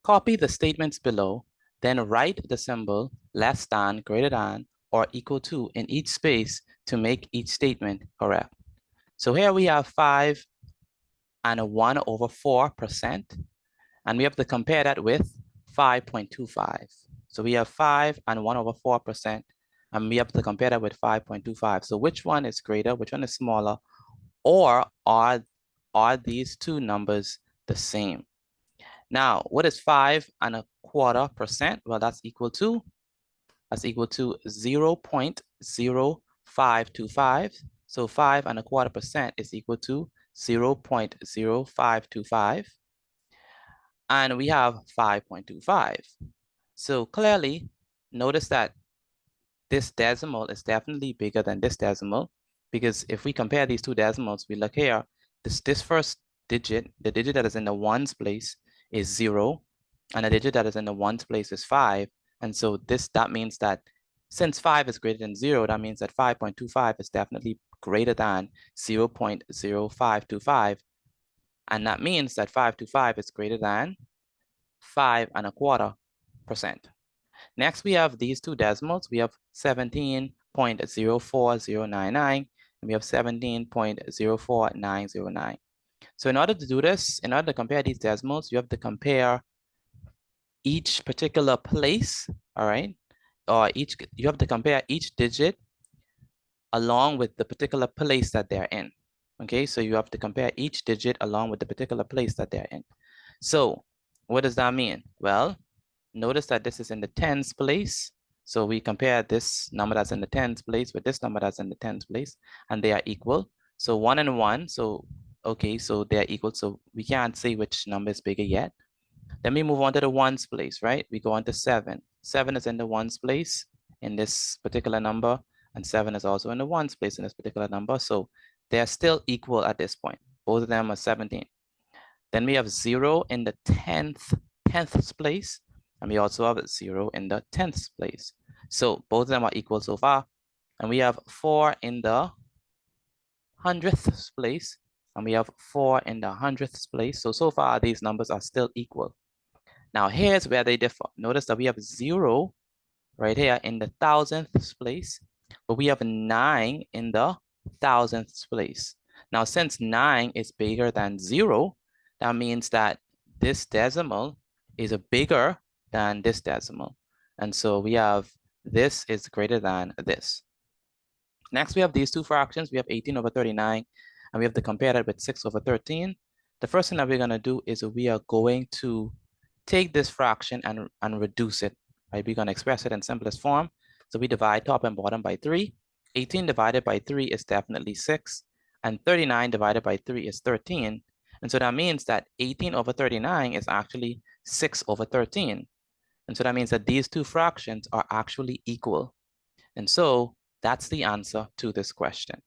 Copy the statements below, then write the symbol less than, greater than, or equal to in each space to make each statement correct. So here we have 5 and a 1/4%, and we have to compare that with 5.25. So we have 5 and 1/4%, and we have to compare that with 5.25. So which one is greater? Which one is smaller? Or are these two numbers the same? Now, what is 5.25%? Well, that's equal to 0.0525. So 5.25% is equal to 0.0525. And we have 5.25. So clearly, notice that this decimal is definitely bigger than this decimal, because if we compare these two decimals, we look here, this first digit, the digit that is in the ones place is 0, and the digit that is in the ones place is 5. And so that means that since 5 is greater than 0, that means that 5.25 is definitely greater than 0.0525. And that means that 525 is greater than 5.25%. Next, we have these two decimals. We have 17.04099, and we have 17.04909. So in order to do this, in order to compare these decimals, you have to compare each particular place, all right? Or you have to compare each digit along with the particular place that they're in. Okay, so you have to compare each digit along with the particular place that they're in. So what does that mean? Well, notice that this is in the tens place. So we compare this number that's in the tens place with this number that's in the tens place, and they are equal. So 1 and 1, so okay, so they're equal. So we can't say which number is bigger yet. Then we move on to the ones place, right? We go on to 7. 7 is in the ones place in this particular number, and 7 is also in the ones place in this particular number. So they're still equal at this point. Both of them are 17. Then we have 0 in the 10th place, and we also have 0 in the 10th place. So both of them are equal so far. And we have 4 in the 100th place, and we have 4 in the 100th place. So far, these numbers are still equal. Now, here's where they differ. Notice that we have 0 right here in the 1000th place, but we have 9 in the 1000th place. Now, since 9 is bigger than 0, that means that this decimal is bigger than this decimal. And so we have this is greater than this. Next, we have these two fractions. We have 18/39, and we have to compare that with 6/13. The first thing that we're going to do is we are going to take this fraction and reduce it, right? We're going to express it in simplest form. So we divide top and bottom by 3. 18 divided by 3 is definitely 6, and 39 divided by 3 is 13. And so that means that 18/39 is actually 6/13. And so that means that these two fractions are actually equal. And so that's the answer to this question.